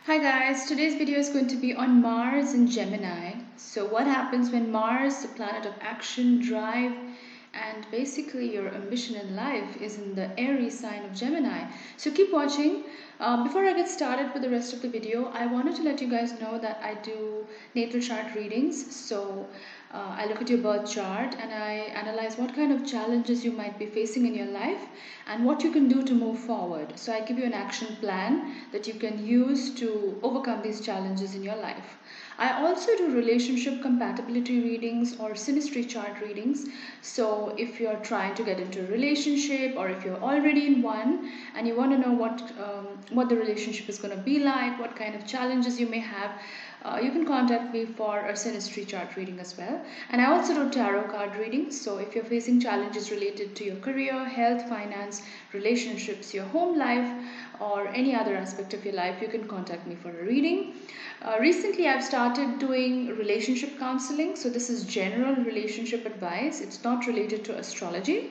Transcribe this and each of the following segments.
Hi guys, today's video is going to be on Mars and Gemini. So what happens when Mars, the planet of action, drive, and basically your ambition in life is in the airy sign of Gemini. So keep watching. Before I get started with the rest of the video, I wanted to let you guys know that I do natal chart readings. So I look at your birth chart and I analyze what kind of challenges you might be facing in your life and what you can do to move forward. So I give you an action plan that you can use to overcome these challenges in your life. I also do relationship compatibility readings or synastry chart readings. So if you're trying to get into a relationship or if you're already in one and you want to know what the relationship is going to be like, what kind of challenges you may have, you can contact me for a synastry chart reading as well. And I also do tarot card readings. So if you're facing challenges related to your career, health, finance, relationships, your home life, or any other aspect of your life, you can contact me for a reading. Recently, I've started doing relationship counseling. So this is general relationship advice. It's not related to astrology.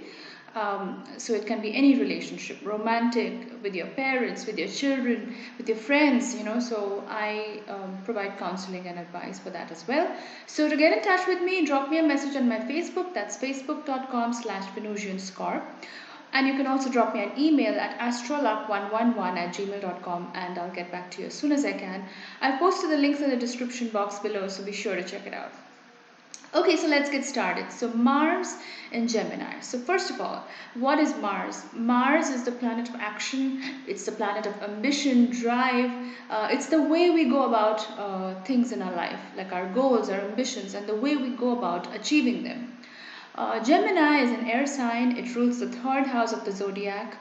So it can be any relationship, romantic, with your parents, with your children, with your friends, so I provide counseling and advice for that as well. So to get in touch with me, drop me a message on my Facebook. That's facebook.com/Venusianscorp. And you can also drop me an email at astroluck111@gmail.com and I'll get back to you as soon as I can. I've posted the links in the description box below, so be sure to check it out. Okay, so let's get started. So Mars and Gemini. So first of all, what is Mars? Mars is the planet of action. It's the planet of ambition, drive. It's the way we go about things in our life, like our goals, our ambitions, and the way we go about achieving them. Gemini is an air sign. It rules the third house of the zodiac.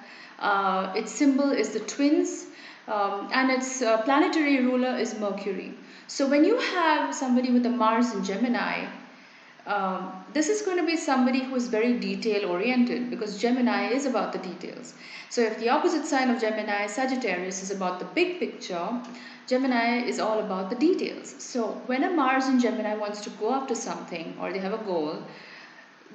Its symbol is the twins, and its planetary ruler is Mercury. So when you have somebody with a Mars in Gemini, this is going to be somebody who is very detail oriented because Gemini is about the details. So if the opposite sign of Gemini, Sagittarius, is about the big picture, Gemini is all about the details. So when a Mars in Gemini wants to go after something or they have a goal,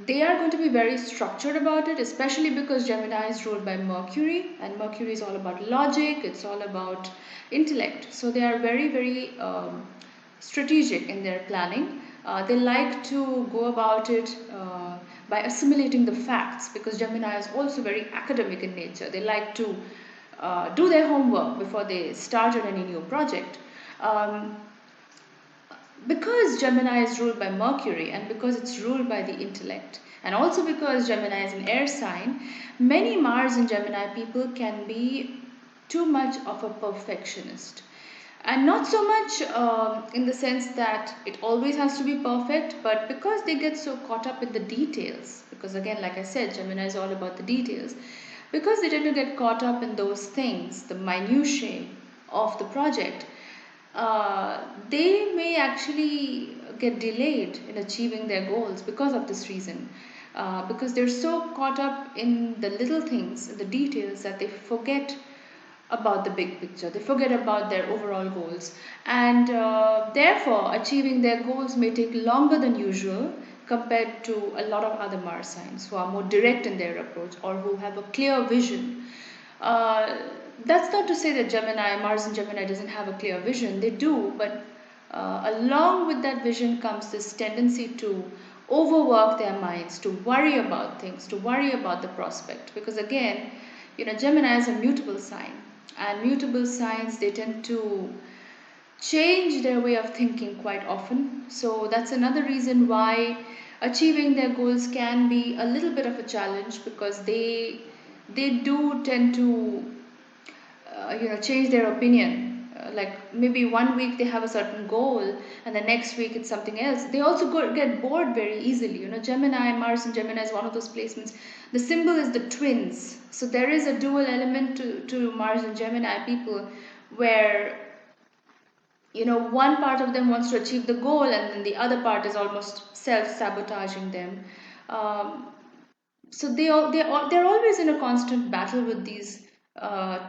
they are going to be very structured about it, especially because Gemini is ruled by Mercury, and Mercury is all about logic, it's all about intellect. So they are very, very strategic in their planning. They like to go about it by assimilating the facts because Gemini is also very academic in nature. They like to do their homework before they start on any new project. Because Gemini is ruled by Mercury and because it's ruled by the intellect, and also because Gemini is an air sign, many Mars and Gemini people can be too much of a perfectionist. And not so much in the sense that it always has to be perfect, but because they get so caught up in the details, because again, like I said, Gemini is all about the details, because they tend to get caught up in those things, the minutiae of the project, they may actually get delayed in achieving their goals because of this reason. Because they're so caught up in the little things, the details, that they forget about the big picture. They forget about their overall goals. And therefore, achieving their goals may take longer than usual compared to a lot of other Mars signs who are more direct in their approach or who have a clear vision. Uh, that's not to say that Mars and Gemini doesn't have a clear vision. They do, but along with that vision comes this tendency to overwork their minds, to worry about things, to worry about the prospect. Because again, Gemini is a mutable sign, and mutable signs, they tend to change their way of thinking quite often. So that's another reason why achieving their goals can be a little bit of a challenge, because they do tend to change their opinion. Like maybe one week they have a certain goal and the next week it's something else. They also get bored very easily. Gemini, Mars and Gemini is one of those placements. The symbol is the twins. So there is a dual element to Mars and Gemini people, where one part of them wants to achieve the goal and then the other part is almost self-sabotaging them. um, so they're always in a constant battle with these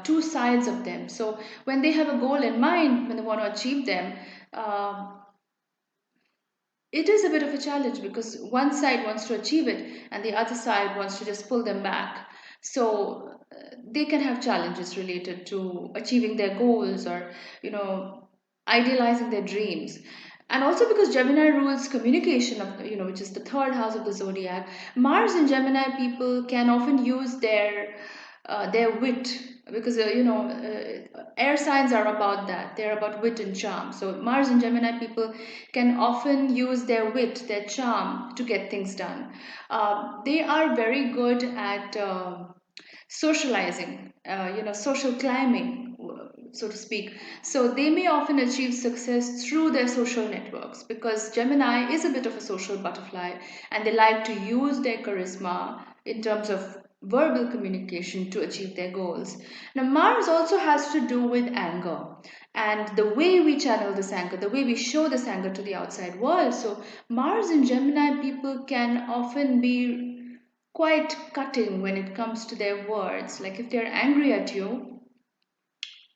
two sides of them. So when they have a goal in mind, when they want to achieve them, um, it is a bit of a challenge because one side wants to achieve it and the other side wants to just pull them back. So they can have challenges related to achieving their goals, or you know idealizing their dreams. And also because Gemini rules communication of which is the third house of the zodiac. Mars in Gemini people can often use their wit, because air signs are about that, they're about wit and charm. So Mars in Gemini people can often use their wit, their charm, to get things done. They are very good at socializing, social climbing, so to speak. So they may often achieve success through their social networks, because Gemini is a bit of a social butterfly, and they like to use their charisma in terms of verbal communication to achieve their goals. Now, Mars also has to do with anger, and the way we channel this anger, the way we show this anger to the outside world. So, Mars in Gemini people can often be quite cutting when it comes to their words. Like if they're angry at you,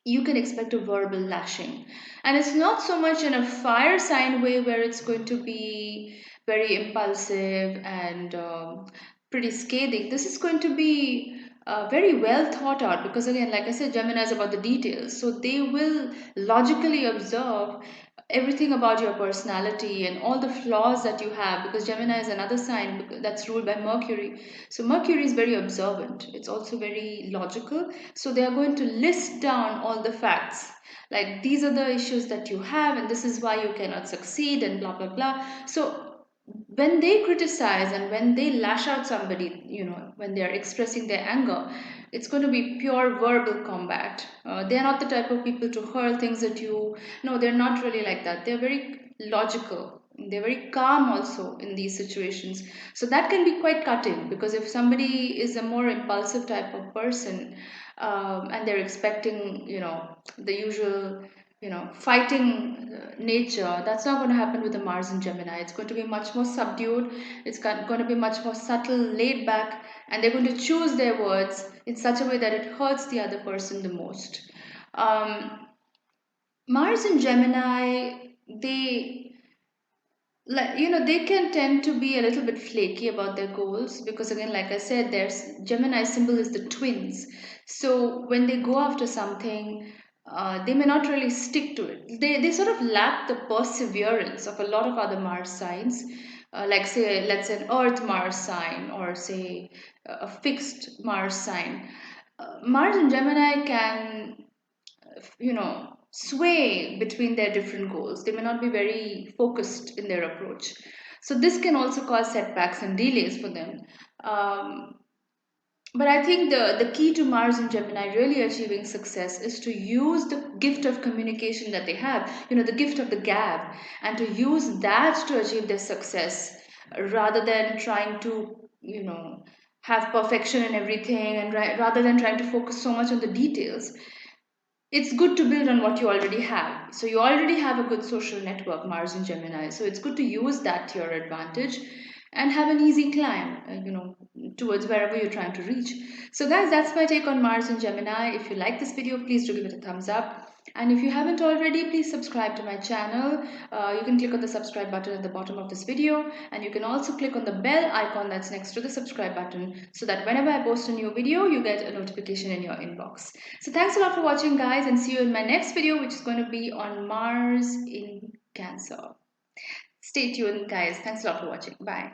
you can expect a verbal lashing. And it's not so much in a fire sign way where it's going to be very impulsive and pretty scathing. This is going to be very well thought out, because, again, like I said, Gemini is about the details. So they will logically observe everything about your personality and all the flaws that you have, because Gemini is another sign that's ruled by Mercury. So Mercury is very observant, it's also very logical. So they are going to list down all the facts, like these are the issues that you have and this is why you cannot succeed and blah blah blah. So when they criticize and when they lash out somebody, when they are expressing their anger, it's going to be pure verbal combat. They're not the type of people to hurl things at you. No, they're not really like that. They're very logical. They're very calm also in these situations. So that can be quite cutting, because if somebody is a more impulsive type of person, and they're expecting, the usual, fighting nature, that's not going to happen with the Mars in Gemini. It's going to be much more subdued. It's going to be much more subtle, laid back, and they're going to choose their words in such a way that it hurts the other person the most. Mars in Gemini, they can tend to be a little bit flaky about their goals, because, again, like I said, their Gemini symbol is the twins. So when they go after something, they may not really stick to it. They sort of lack the perseverance of a lot of other Mars signs, like, say, let's say an Earth Mars sign, or say a fixed Mars sign. Mars and Gemini can, sway between their different goals. They may not be very focused in their approach. So this can also cause setbacks and delays for them. Um, but I think the key to Mars and Gemini really achieving success is to use the gift of communication that they have, the gift of the gab, and to use that to achieve their success, rather than trying to, have perfection in everything, and rather than trying to focus so much on the details. It's good to build on what you already have. So you already have a good social network, Mars and Gemini. So it's good to use that to your advantage and have an easy climb, towards wherever you're trying to reach. So guys, that's my take on Mars and Gemini. If you like this video, please do give it a thumbs up. And if you haven't already, please subscribe to my channel. You can click on the subscribe button at the bottom of this video, and you can also click on the bell icon that's next to the subscribe button, so that whenever I post a new video, you get a notification in your inbox. So thanks a lot for watching, guys, and see you in my next video, which is going to be on Mars in Cancer. Stay tuned, guys. Thanks a lot for watching. Bye.